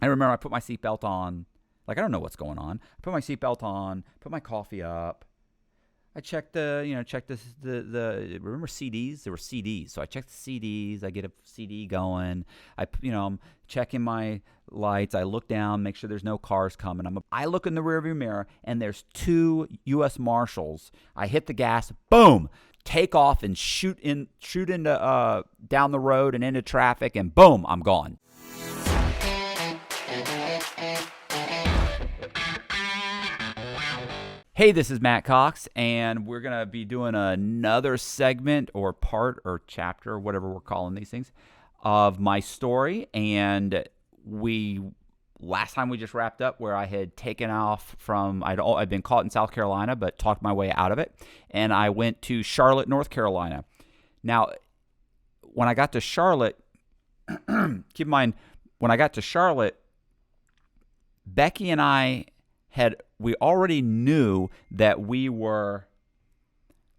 I remember I put my seatbelt on. Like, I don't know what's going on. I put my seatbelt on, put my coffee up. I checked remember CDs? There were CDs. So I checked the CDs. I get a CD going. I'm checking my lights. I look down, make sure there's no cars coming. I look in the rearview mirror, and there's 2 U.S. Marshals. I hit the gas, boom, take off and shoot into down the road and into traffic, and boom, I'm gone. Hey, this is Matt Cox, and we're going to be doing another segment or part or chapter, whatever we're calling these things, of my story. And last time we just wrapped up where I had taken off from, I'd been caught in South Carolina, but talked my way out of it. And I went to Charlotte, North Carolina. Now, when I got to Charlotte, keep in mind, when I got to Charlotte, Becky and I we already knew that we were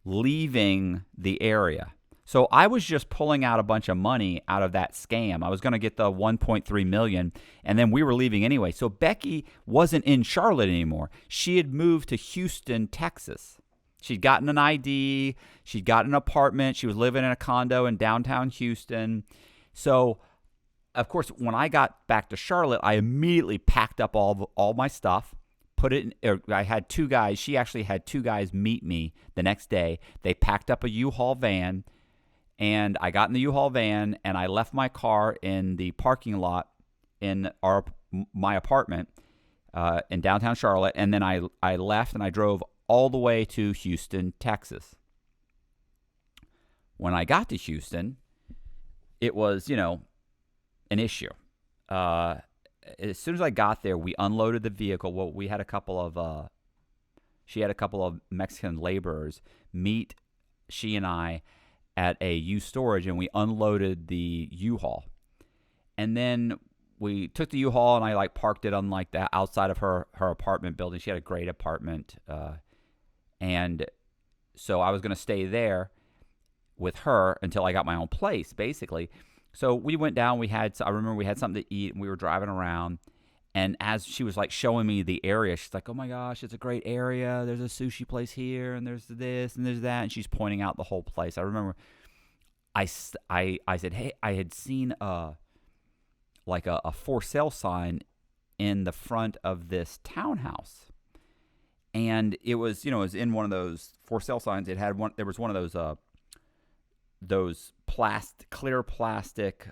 leaving the area. So I was just pulling out a bunch of money out of that scam. I was going to get the $1.3 million, and then we were leaving anyway. So Becky wasn't in Charlotte anymore. She had moved to Houston, Texas. She'd gotten an ID. She'd gotten an apartment. She was living in a condo in downtown Houston. So, of course, when I got back to Charlotte, I immediately packed up all my stuff. I had 2 guys. She actually had 2 guys meet me the next day. They packed up a U-Haul van, and I got in the U-Haul van, and I left my car in the parking lot in my apartment in downtown Charlotte, and then I left, and I drove all the way to Houston, Texas. When I got to Houston, it was, an issue. As soon as I got there, we unloaded the vehicle. Well, she had a couple of Mexican laborers meet she and I at a U-Storage, and we unloaded the U-Haul. And then we took the U-Haul, and I parked it on the outside of her apartment building. She had a great apartment, and so I was going to stay there with her until I got my own place, basically. So we went down. I remember we had something to eat, and we were driving around. And as she was showing me the area, she's like, "Oh my gosh, it's a great area. There's a sushi place here, and there's this, and there's that." And she's pointing out the whole place. I remember, I said, "Hey, I had seen a for sale sign in the front of this townhouse, and it was in one of those for sale signs. It had one. There was one of those clear plastic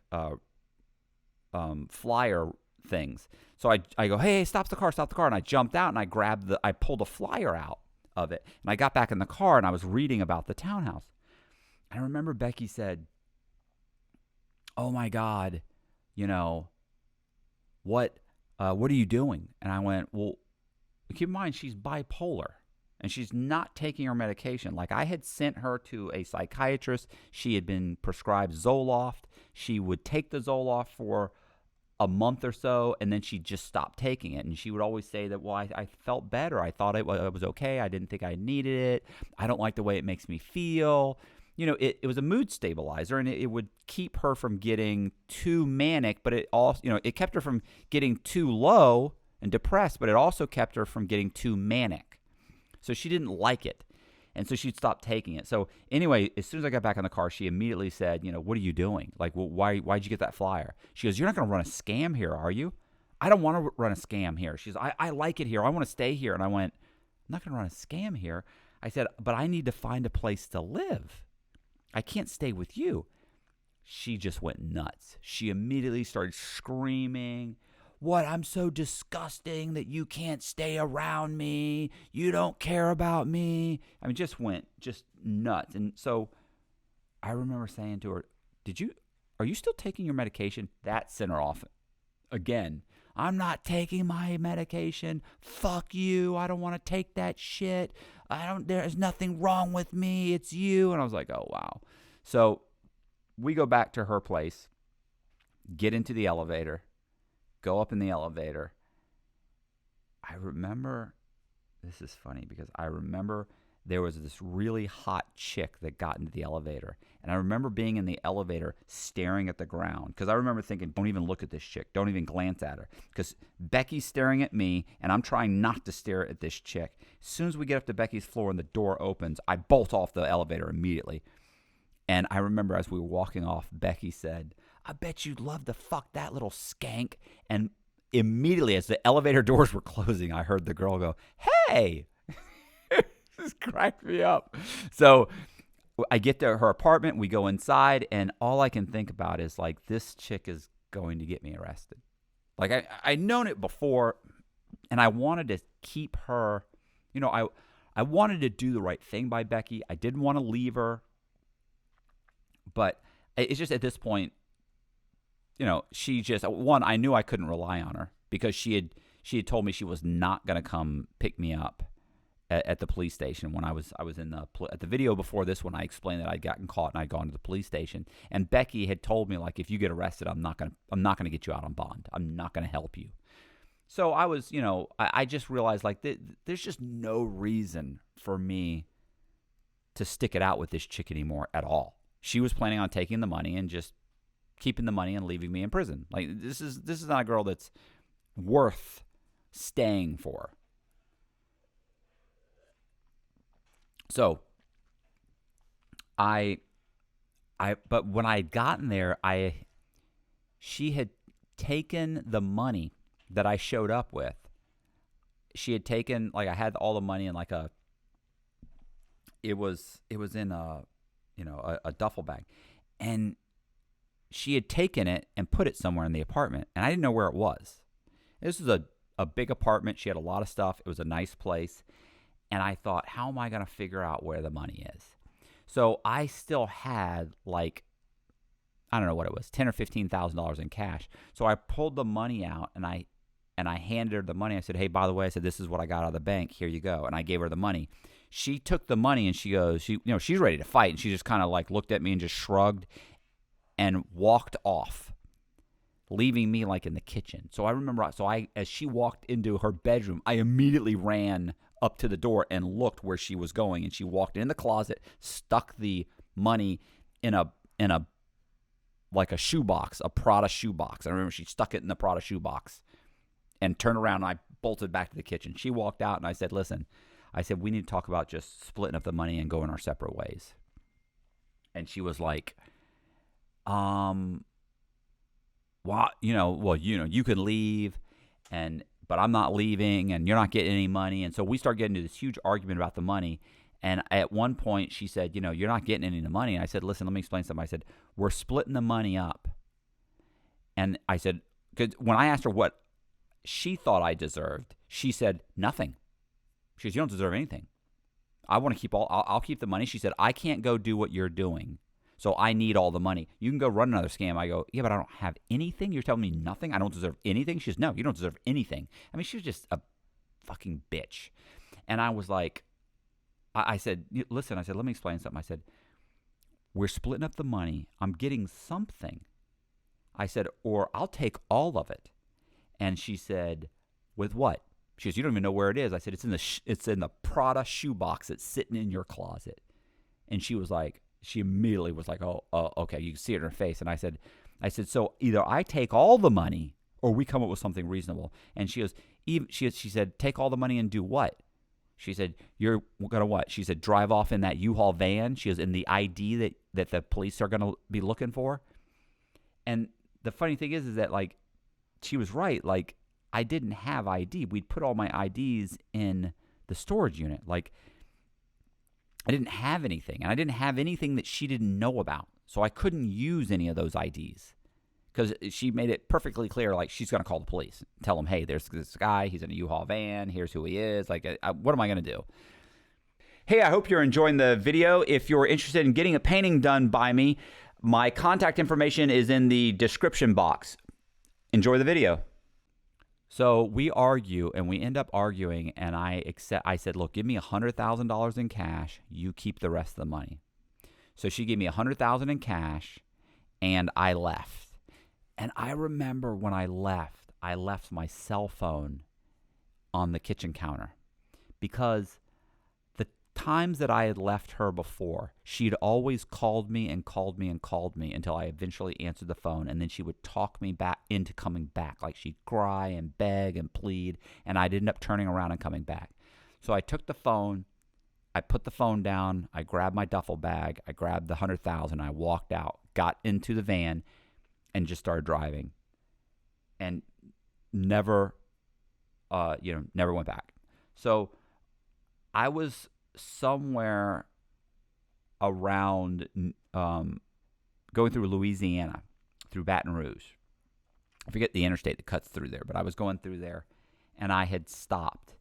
flyer things. So I go, "Hey, stop the car," and I jumped out, and I pulled a flyer out of it, and I got back in the car, and I was reading about the townhouse. I remember Becky said, "Oh my God, what are you doing?" And I went, "Well, keep in mind she's bipolar. And she's not taking her medication. I had sent her to a psychiatrist. She had been prescribed Zoloft. She would take the Zoloft for a month or so, and then she just stopped taking it. And she would always say that, well, I felt better. I thought it was okay. I didn't think I needed it. I don't like the way it makes me feel. It was a mood stabilizer, and it would keep her from getting too manic, but it also, it kept her from getting too low and depressed, but it also kept her from getting too manic. So she didn't like it, and so she'd stop taking it. So anyway, as soon as I got back in the car, she immediately said, "What are you doing? Why'd you get that flyer?" She goes, "You're not going to run a scam here, are you?" "I don't want to run a scam here." She goes, I like it here. I want to stay here. And I went, "I'm not going to run a scam here." I said, "But I need to find a place to live. I can't stay with you." She just went nuts. She immediately started screaming, "What? I'm so disgusting that you can't stay around me. You don't care about me." I mean, just went nuts. And so I remember saying to her, "Are you still taking your medication?" That sent her off again. "I'm not taking my medication. Fuck you. I don't want to take that shit. There's nothing wrong with me. It's you." And I was like, oh, wow. So we go back to her place, get into the elevator, go up in the elevator. I remember, this is funny because I remember there was this really hot chick that got into the elevator. And I remember being in the elevator staring at the ground, because I remember thinking, don't even look at this chick. Don't even glance at her, because Becky's staring at me, and I'm trying not to stare at this chick. As soon as we get up to Becky's floor and the door opens, I bolt off the elevator immediately. And I remember as we were walking off, Becky said, I bet you'd love to fuck that little skank. And immediately as the elevator doors were closing, I heard the girl go, hey. This cracked me up. So I get to her apartment, we go inside, and all I can think about is, like, this chick is going to get me arrested. Like, I'd known it before, and I wanted to keep her, you know, I wanted to do the right thing by Becky. I didn't want to leave her. But it's just at this point, you know, she just, one, I knew I couldn't rely on her, because she had told me she was not going to come pick me up at the police station when I was in at the video before this one. I explained that I'd gotten caught and I'd gone to the police station, and Becky had told me, like, if you get arrested, I'm not gonna get you out on bond. I'm not gonna help you. So I was, you know, I just realized, like, there's just no reason for me to stick it out with this chick anymore at all. She was planning on taking the money and just keeping the money and leaving me in prison. Like, this is not a girl that's worth staying for. So, but when I had gotten there, she had taken the money that I showed up with. She had taken, like, I had all the money in like it was in a duffel bag, and she had taken it and put it somewhere in the apartment, and I didn't know where it was. This was a big apartment. She had a lot of stuff. It was a nice place. And I thought, how am I going to figure out where the money is? So I still had, like, I don't know what it was, $10,000 or $15,000 in cash. So I pulled the money out, and I handed her the money. I said, hey, by the way, I said, this is what I got out of the bank. Here you go. And I gave her the money. She took the money, and she goes, she's ready to fight. And she just kind of, like, looked at me and just shrugged and walked off, leaving me, like, in the kitchen. So I remember, as she walked into her bedroom, I immediately ran up to the door and looked where she was going, and she walked in the closet, stuck the money in a like a shoebox, a Prada shoebox. I remember she stuck it in the Prada shoebox and turned around, and I bolted back to the kitchen. She walked out, and I said, listen, I said, we need to talk about just splitting up the money and going our separate ways. And she was like, well, you can leave, but I'm not leaving, and you're not getting any money. And so we start getting into this huge argument about the money. And at one point she said, you're not getting any of the money. And I said, listen, let me explain something. I said, we're splitting the money up. And I said, because when I asked her what she thought I deserved, she said, nothing. She goes, you don't deserve anything. I want to keep I'll keep the money. She said, I can't go do what you're doing, so I need all the money. You can go run another scam. I go, yeah, but I don't have anything. You're telling me nothing? I don't deserve anything? She goes, no, you don't deserve anything. I mean, she was just a fucking bitch. And I was like, I said, listen, I said, let me explain something. I said, we're splitting up the money. I'm getting something. I said, or I'll take all of it. And she said, with what? She goes, you don't even know where it is. I said, it's in the Prada shoebox that's sitting in your closet. And she was like, she immediately was like, oh, okay. You can see it in her face. And I said, so either I take all the money or we come up with something reasonable. And she goes, she said, take all the money and do what? She said, you're going to what? She said, drive off in that U-Haul van. She goes, in the ID that the police are going to be looking for. And the funny thing is that, like, she was right. Like, I didn't have ID. We'd put all my IDs in the storage unit. Like, I didn't have anything, and I didn't have anything that she didn't know about. So I couldn't use any of those IDs, because she made it perfectly clear, like, she's going to call the police, tell them, hey, there's this guy, he's in a U-Haul van, here's who he is. Like, what am I going to do? Hey, I hope you're enjoying the video. If you're interested in getting a painting done by me, my contact information is in the description box. Enjoy the video. So we argue, and we end up arguing, and I said, look, give me $100,000 in cash. You keep the rest of the money. So she gave me $100,000 in cash, and I left. And I remember when I left my cell phone on the kitchen counter, because the times that I had left her before, she'd always called me and called me and called me until I eventually answered the phone, and then she would talk me back into coming back. Like she'd cry and beg and plead, and I'd end up turning around and coming back. So I took the phone, I put the phone down, I grabbed my duffel bag, I grabbed the 100,000, I walked out, got into the van, and just started driving, and never went back. So I was somewhere around going through Louisiana, through Baton Rouge. I forget the interstate that cuts through there, but I was going through there, and I had stopped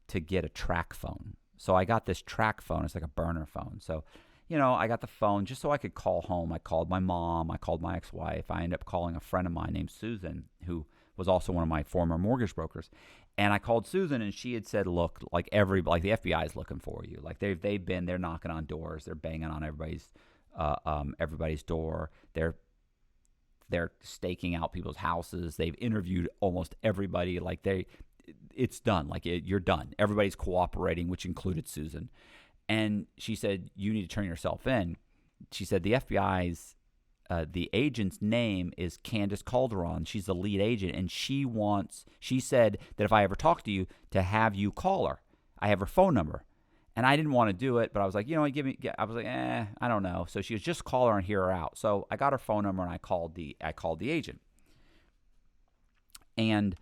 to get a track phone. So I got this track phone. It's like a burner phone. So, I got the phone just so I could call home. I called my mom. I called my ex-wife. I ended up calling a friend of mine named Susan, who was also one of my former mortgage brokers. And I called Susan, and she had said, look, like the FBI is looking for you. Like they're knocking on doors. They're banging on everybody's door. They're staking out people's houses. They've interviewed almost everybody. Like it's done. Like you're done. Everybody's cooperating, which included Susan. And she said, you need to turn yourself in. She said, the FBI's, the agent's name is Candace Calderon. She's the lead agent, and she said that if I ever talk to you, to have you call her. I have her phone number. And I didn't want to do it, but I was like, I was like, I don't know. So she was just call her and hear her out. So I got her phone number, and I called the agent. And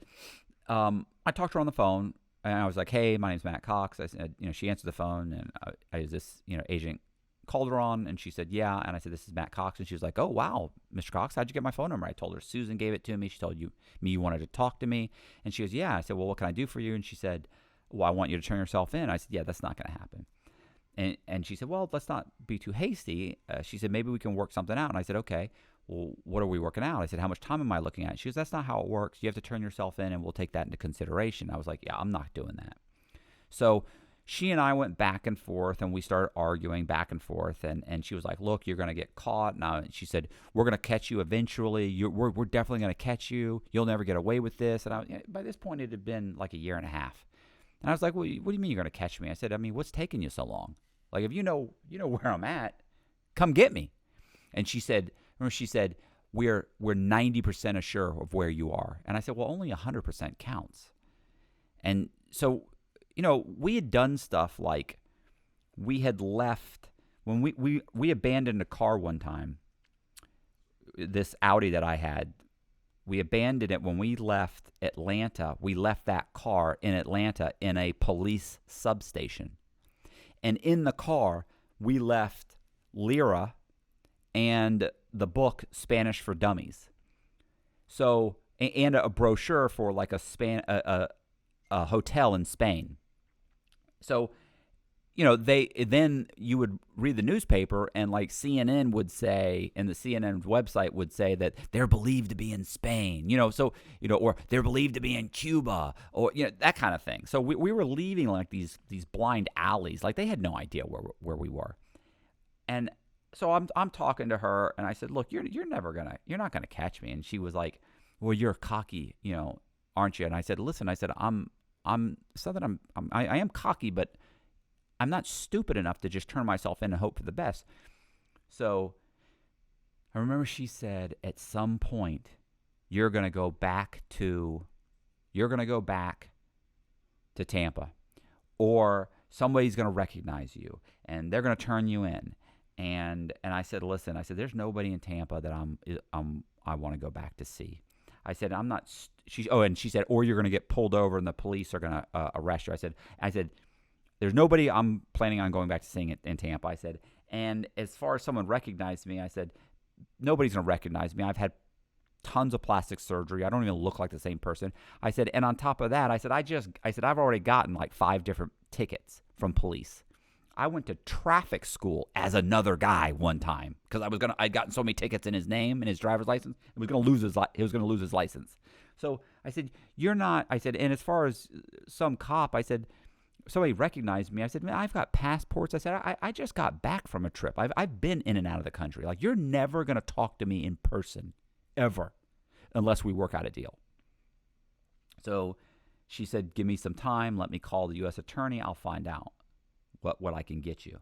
I talked to her on the phone, and I was like, hey, my name's Matt Cox. I said, she answered the phone, and I was this, agent Calderon, and she said, yeah. And I said, this is Matt Cox. And she was like, oh, wow, Mr. Cox, how'd you get my phone number? I told her Susan gave it to me. She told you wanted to talk to me. And she goes, yeah. I said, well, what can I do for you? And she said, well, I want you to turn yourself in. I said, yeah, that's not going to happen. And she said, well, let's not be too hasty. She said, maybe we can work something out. And I said, okay, well, what are we working out? I said, how much time am I looking at? She goes, that's not how it works. You have to turn yourself in, and we'll take that into consideration. I was like, yeah, I'm not doing that. So she and I went back and forth, and we started arguing back and forth. And she was like, look, you're going to get caught. Now, she said, we're going to catch you eventually. We're definitely going to catch you. You'll never get away with this. And by this point, it had been like a year and a half. And I was like, well, what do you mean you're going to catch me? I said, what's taking you so long? Like, if you know where I'm at, come get me. And she said, we're 90% sure of where you are. And I said, well, only 100% counts. And so, we had done stuff like we had left when we abandoned a car one time, this Audi that I had. We abandoned it when we left Atlanta. We left that car in Atlanta in a police substation. And in the car, we left Lira and the book Spanish for Dummies. So, and a brochure for like a hotel in Spain. So, then you would read the newspaper, and like CNN would say, and the CNN website would say that they're believed to be in Spain, or they're believed to be in Cuba, or, that kind of thing. So we were leaving like these blind alleys. Like they had no idea where we were. And so I'm talking to her, and I said, look, you're not gonna catch me. And she was like, well, you're cocky, aren't you? And I said, listen, I am cocky, but I'm not stupid enough to just turn myself in and hope for the best. So I remember she said, at some point, you're going to go back to Tampa, or somebody's going to recognize you, and they're going to turn you in. And I said, listen, there's nobody in Tampa that I want to go back to see. I said, I'm not. And she said, or you're going to get pulled over and the police are going to arrest you. I said, there's nobody I'm planning on going back to seeing it in Tampa. I said, and as far as someone recognized me, I said, nobody's going to recognize me. I've had tons of plastic surgery. I don't even look like the same person. I said, and on top of that, I said, I've already gotten like 5 different tickets from police. I went to traffic school as another guy one time because I'd gotten so many tickets in his name and his driver's license. He was going to lose his license. So I said, you're not. I said, and as far as some cop, I said, somebody recognized me. I said, man, I've got passports. I said, I just got back from a trip. I've been in and out of the country. Like, you're never going to talk to me in person ever unless we work out a deal. So she said, give me some time. Let me call the U.S. attorney. I'll find out what I can get you.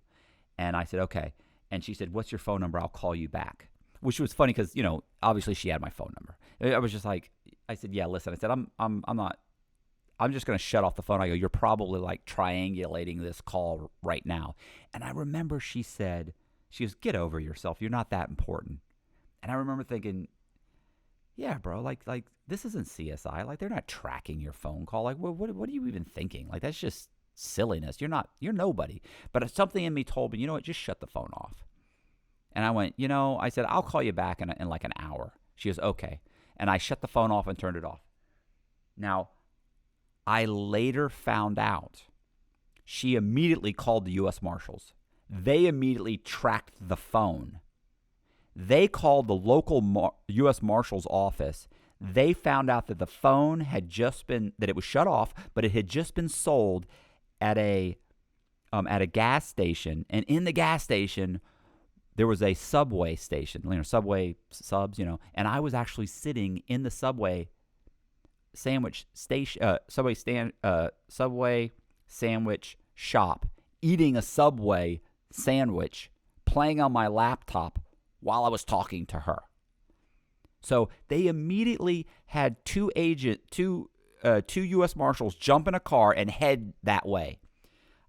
And I said, okay. And she said, what's your phone number? I'll call you back. Which was funny because, obviously she had my phone number. I was just like, I said, yeah, listen. I said, I'm just going to shut off the phone. I go, you're probably like triangulating this call right now. And I remember she goes, get over yourself. You're not that important. And I remember thinking, yeah, bro, like this isn't CSI. Like, they're not tracking your phone call. Like, what are you even thinking? Like, that's just silliness. You're nobody. But something in me told me, you know what, just shut the phone off. And I went, I said, I'll call you back in like an hour. She goes, okay. And I shut the phone off and turned it off. Now, I later found out she immediately called the U.S. Marshals. They immediately tracked the phone. They called the local U.S. Marshals office. They found out that the phone had just been, that it was shut off, but it had just been sold at a gas station. And in the gas station, there was a Subway station, Subway subs, and I was actually sitting in the Subway sandwich station, Subway sandwich shop, eating a Subway sandwich, playing on my laptop while I was talking to her. So they immediately had two U.S. Marshals jump in a car and head that way.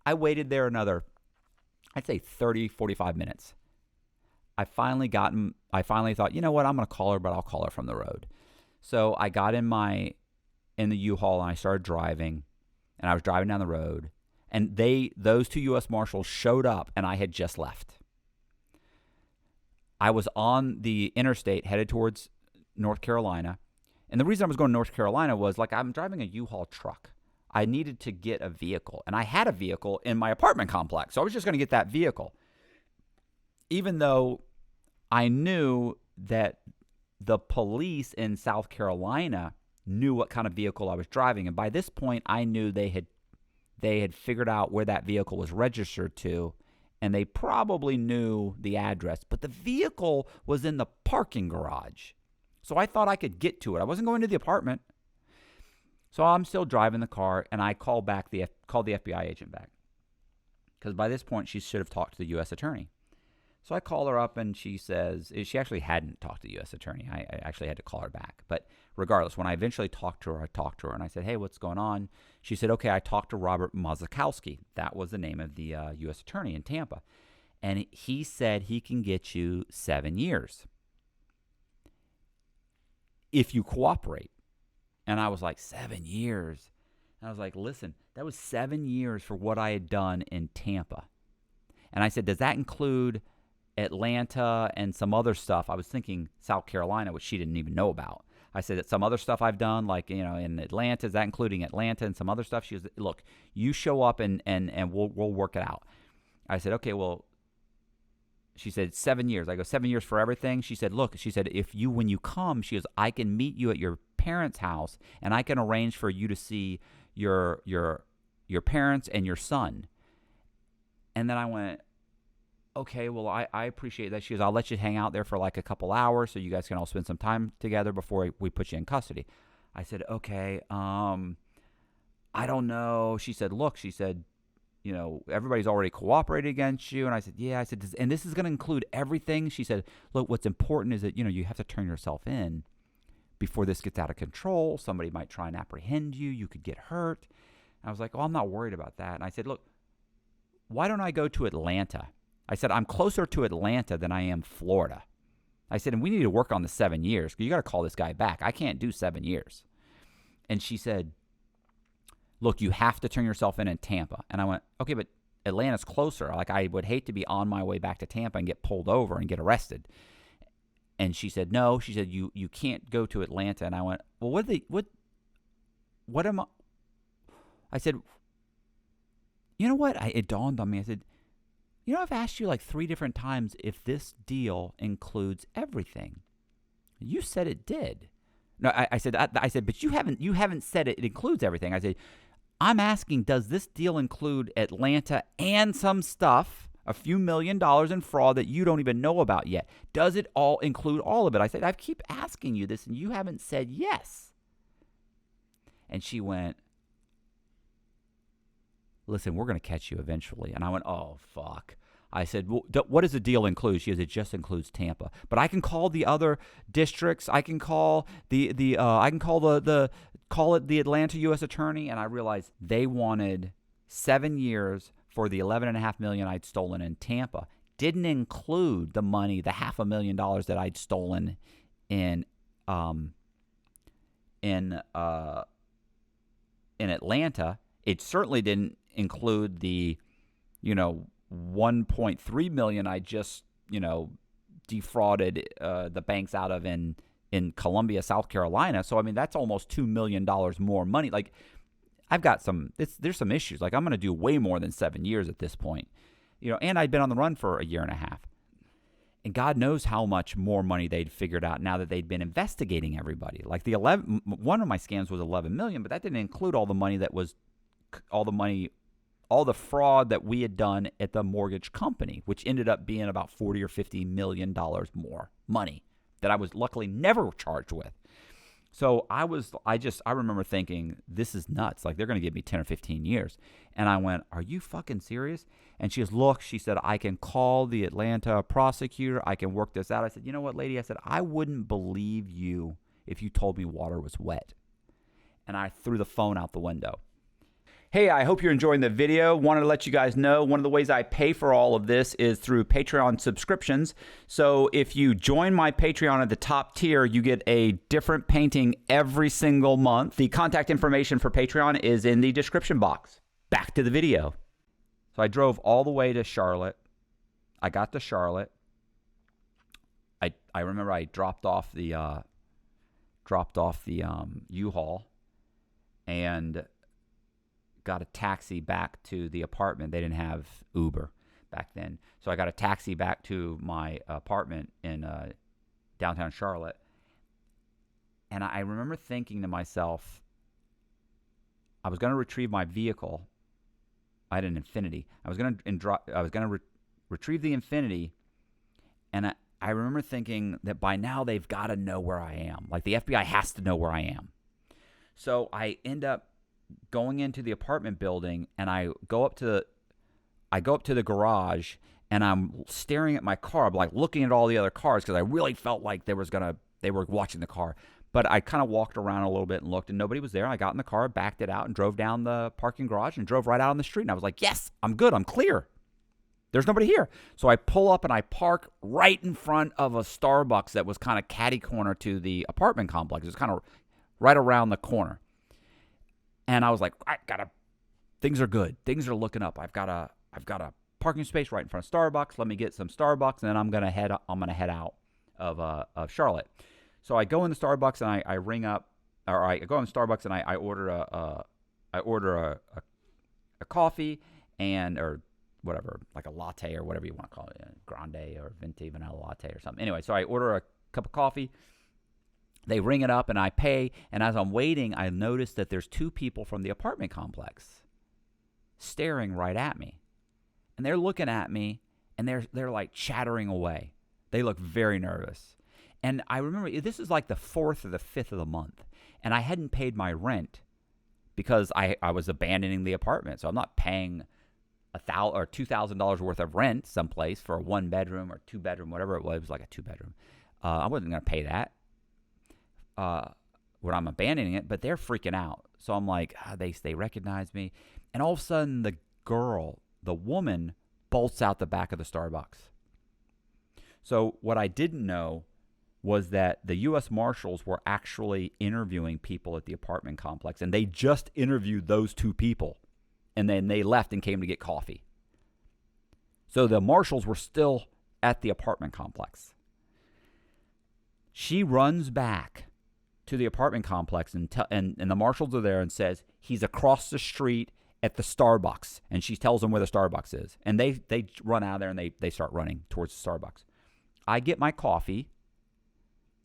I waited there another, I'd say 30, 45 minutes. I finally thought, you know what, I'm going to call her, but I'll call her from the road. So I got in the U-Haul and I started driving, and I was driving down the road, and those two U.S. Marshals showed up, and I had just left. I was on the interstate headed towards North Carolina, and the reason I was going to North Carolina was, like, I'm driving a U-Haul truck. I needed to get a vehicle, and I had a vehicle in my apartment complex, so I was just going to get that vehicle. Even though I knew that the police in South Carolina knew what kind of vehicle I was driving. And by this point, I knew they had figured out where that vehicle was registered to, and they probably knew the address. But the vehicle was in the parking garage. So I thought I could get to it. I wasn't going to the apartment. So I'm still driving the car, and I called the FBI agent back. Because by this point, she should have talked to the U.S. attorney. So I call her up, and she says, she actually hadn't talked to the U.S. attorney. I actually had to call her back. But regardless, when I eventually talked to her, and I said, hey, what's going on? She said, okay, I talked to Robert Mazakowski. That was the name of the U.S. attorney in Tampa. And he said he can get you 7 years if you cooperate. And I was like, 7 years? And I was like, listen, that was 7 years for what I had done in Tampa. And I said, does that include Atlanta and some other stuff? I was thinking South Carolina, which she didn't even know about. I said that some other stuff I've done, like, in Atlanta, is that including Atlanta and some other stuff? She was, look, you show up and we'll work it out. I said, okay, well, she said 7 years. I go, 7 years for everything? She said, look, when you come, she goes, I can meet you at your parents' house, and I can arrange for you to see your parents and your son. And then I went, okay, well, I appreciate that. She goes, I'll let you hang out there for like a couple hours so you guys can all spend some time together before we put you in custody. I said, okay, I don't know. She said, look, everybody's already cooperated against you. And I said, yeah. I said, and this is going to include everything? She said, look, what's important is that, you have to turn yourself in before this gets out of control. Somebody might try and apprehend you. You could get hurt. And I was like, oh, I'm not worried about that. And I said, look, why don't I go to Atlanta? I said, I'm closer to Atlanta than I am Florida. I said, and we need to work on the 7 years. You got to call this guy back. I can't do 7 years. And she said, look, you have to turn yourself in Tampa. And I went, okay, but Atlanta's closer. Like, I would hate to be on my way back to Tampa and get pulled over and get arrested. And she said, no. She said, you can't go to Atlanta. And I went, well, what am I said, you know what? It dawned on me. I said, I've asked you like 3 different times if this deal includes everything. You said it did. No, I said, but you haven't said it includes everything. I said, I'm asking, does this deal include Atlanta and some stuff, a few $1 million in fraud that you don't even know about yet? Does it all include all of it? I said, I keep asking you this, and you haven't said yes. And she went, listen, we're going to catch you eventually. And I went, oh, fuck. I said, well, what does the deal include? She goes, it just includes Tampa. But I can call the other districts. I can call call it the Atlanta U.S. Attorney. And I realized they wanted 7 years for the $11.5 million I'd stolen in Tampa. Didn't include the money, the $500,000 that I'd stolen in Atlanta. It certainly didn't include the, $1.3 million I just, defrauded the banks out of in Columbia, South Carolina. So, I mean, that's almost $2 million more money. Like, I've got there's some issues. Like, I'm going to do way more than 7 years at this point. And I'd been on the run for a year and a half. And God knows how much more money they'd figured out now that they'd been investigating everybody. Like one of my scams was $11 million, but that didn't include all the fraud that we had done at the mortgage company, which ended up being about $40 or $50 million more money that I was luckily never charged with. So I remember thinking, this is nuts. Like, they're going to give me 10 or 15 years. And I went, are you fucking serious? And she goes, look, she said, I can call the Atlanta prosecutor. I can work this out. I said, you know what, lady? I said, I wouldn't believe you if you told me water was wet. And I threw the phone out the window. Hey, I hope you're enjoying the video. Wanted to let you guys know one of the ways I pay for all of this is through Patreon subscriptions. So if you join my Patreon at the top tier, you get a different painting every single month. The contact information for Patreon is in the description box. Back to the video. So I drove all the way to Charlotte. I got to Charlotte. I remember I dropped off the U-Haul and got a taxi back to the apartment. They didn't have Uber back then. So I got a taxi back to my apartment in downtown Charlotte. And I remember thinking to myself, I was going to retrieve my vehicle. I had an Infinity. I was going to retrieve the Infinity, and I remember thinking that by now they've got to know where I am. Like, the FBI has to know where I am. So I end up going into the apartment building, and I go up to the garage, and I'm staring at my car. I'm like looking at all the other cars because I really felt like they were watching the car. But I kind of walked around a little bit and looked, and nobody was there. I got in the car, backed it out, and drove down the parking garage and drove right out on the street. And I was like, yes, I'm good. I'm clear. There's nobody here. So I pull up and I park right in front of a Starbucks that was kind of catty corner to the apartment complex. It was kind of right around the corner. And I was like, things are good. Things are looking up. I've got a parking space right in front of Starbucks. Let me get some Starbucks, and then I'm gonna head out of Charlotte. So I go in the Starbucks and I ring up, or I go in Starbucks and I order a coffee or whatever, like a latte or whatever you want to call it, a grande or venti vanilla latte or something. Anyway, so I order a cup of coffee. They ring it up and I pay. And as I'm waiting, I notice that there's two people from the apartment complex staring right at me. And they're looking at me and they're like chattering away. They look very nervous. And I remember this is like the 4th or the 5th of the month. And I hadn't paid my rent because I was abandoning the apartment. So I'm not paying $1,000 or $2,000 worth of rent someplace for a 1-bedroom or 2-bedroom, whatever it was. It was like a 2-bedroom. I wasn't going to pay that when I'm abandoning it, but they're freaking out. So I'm like, they recognize me. And all of a sudden, the woman bolts out the back of the Starbucks. So what I didn't know was that the U.S. Marshals were actually interviewing people at the apartment complex, and they just interviewed those two people, and then they left and came to get coffee. So the Marshals were still at the apartment complex. She runs back to the apartment complex, and the Marshals are there and says, he's across the street at the Starbucks, and she tells them where the Starbucks is. And they run out of there, and they start running towards the Starbucks. I get my coffee.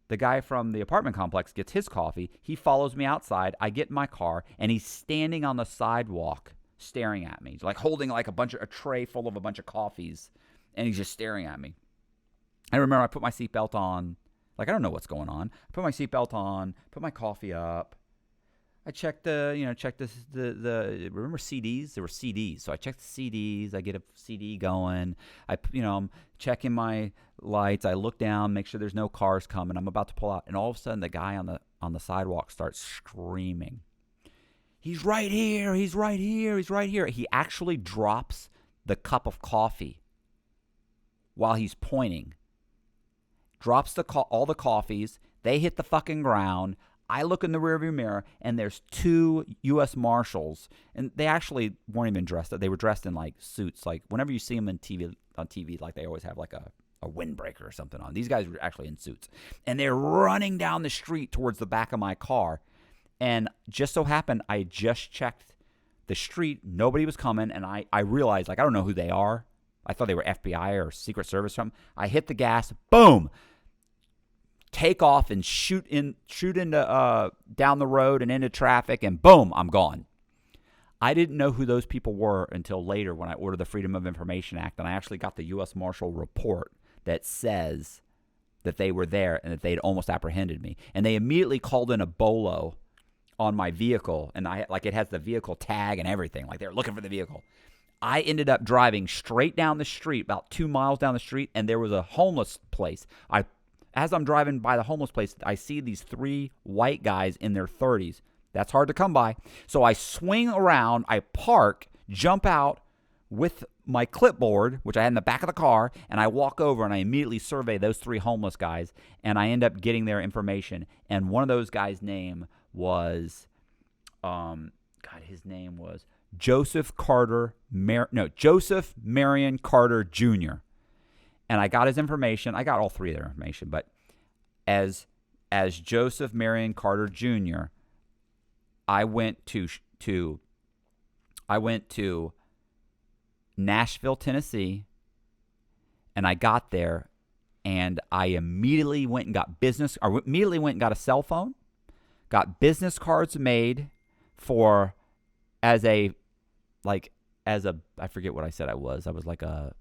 The guy from the apartment complex gets his coffee. He follows me outside. I get in my car, and he's standing on the sidewalk staring at me. He's like holding like a tray full of a bunch of coffees, and he's just staring at me. I remember I put my seatbelt on. Like, I don't know what's going on. I put my seatbelt on, put my coffee up. I checked remember CDs? There were CDs. So I checked the CDs. I get a CD going. I'm checking my lights. I look down, make sure there's no cars coming. I'm about to pull out. And all of a sudden, the guy on the sidewalk starts screaming. He's right here. He's right here. He's right here. He actually drops the cup of coffee while he's pointing. Drops all the coffees. They hit the fucking ground. I look in the rearview mirror, and there's 2 U.S. Marshals, and they actually weren't even dressed. They were dressed in, like, suits. Like, whenever you see them on TV, like, they always have, like, a windbreaker or something on. These guys were actually in suits. And they're running down the street towards the back of my car. And just so happened, I just checked the street. Nobody was coming, and I realized, like, I don't know who they are. I thought they were FBI or Secret Service or something. I hit the gas. Boom! Take off and shoot into down the road and into traffic, and boom, I'm gone. I didn't know who those people were until later when I ordered the Freedom of Information Act, and I actually got the U.S. Marshal report that says that they were there and that they'd almost apprehended me. And they immediately called in a bolo on my vehicle, and it has the vehicle tag and everything. Like, they were looking for the vehicle. I ended up driving straight down the street, about 2 miles down the street, and there was a homeless place. As I'm driving by the homeless place, I see these 3 white guys in their 30s. That's hard to come by. So I swing around, I park, jump out with my clipboard, which I had in the back of the car, and I walk over and I immediately survey those 3 homeless guys, and I end up getting their information. And one of those guys' name was, his name was Joseph Marion Carter Jr., and I got his information. I got all 3 of their information, but as Joseph Marion Carter Jr., I went to Nashville, Tennessee, and I got there, and I immediately went and got a cell phone, got business cards made I forget what I said I was. I was like a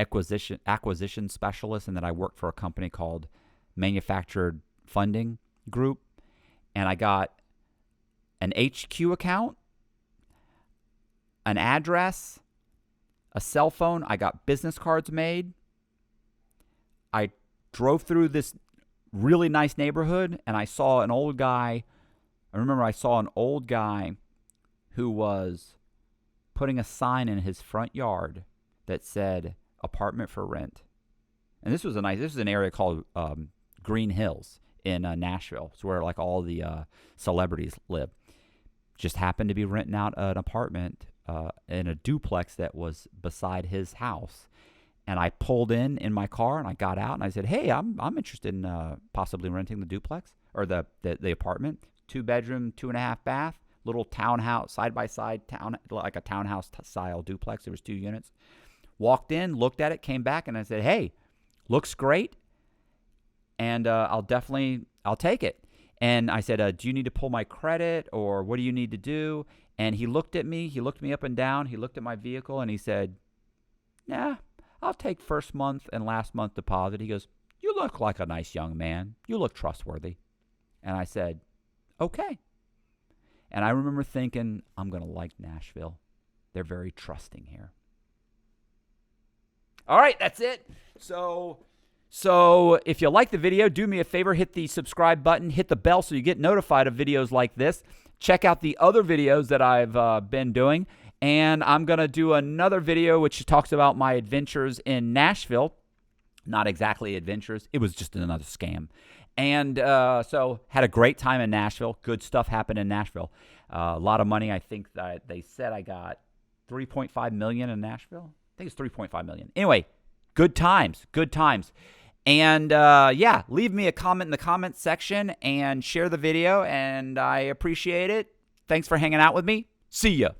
acquisition specialist, and then I worked for a company called Manufactured Funding Group, and I got an HQ account, an address, a cell phone. I got business cards made. I drove through this really nice neighborhood, and I saw an old guy. I remember I saw an old guy who was putting a sign in his front yard that said apartment for rent. And this was an area called Green Hills in Nashville. It's where like all the celebrities live. Just happened to be renting out an apartment in a duplex that was beside his house. And I pulled in my car, and I got out, and I said, "Hey, I'm interested in possibly renting the duplex or the apartment, 2-bedroom, 2.5 bath, little townhouse, side by side like a townhouse style duplex. There was 2 units." Walked in, looked at it, came back, and I said, "Hey, looks great, and I'll take it." And I said, "Do you need to pull my credit, or what do you need to do?" And he looked at me. He looked me up and down. He looked at my vehicle, and he said, "Nah, I'll take first month and last month deposit." He goes, "You look like a nice young man. You look trustworthy." And I said, "Okay." And I remember thinking, I'm going to like Nashville. They're very trusting here. All right, that's it. So if you like the video, do me a favor, hit the subscribe button, hit the bell so you get notified of videos like this. Check out the other videos that I've been doing. And I'm going to do another video which talks about my adventures in Nashville. Not exactly adventures. It was just another scam. And so had a great time in Nashville. Good stuff happened in Nashville. A lot of money. I think that they said I got $3.5 million in Nashville. I think it's $3.5 million. Anyway, good times. Good times. And yeah, leave me a comment in the comments section and share the video. And I appreciate it. Thanks for hanging out with me. See ya.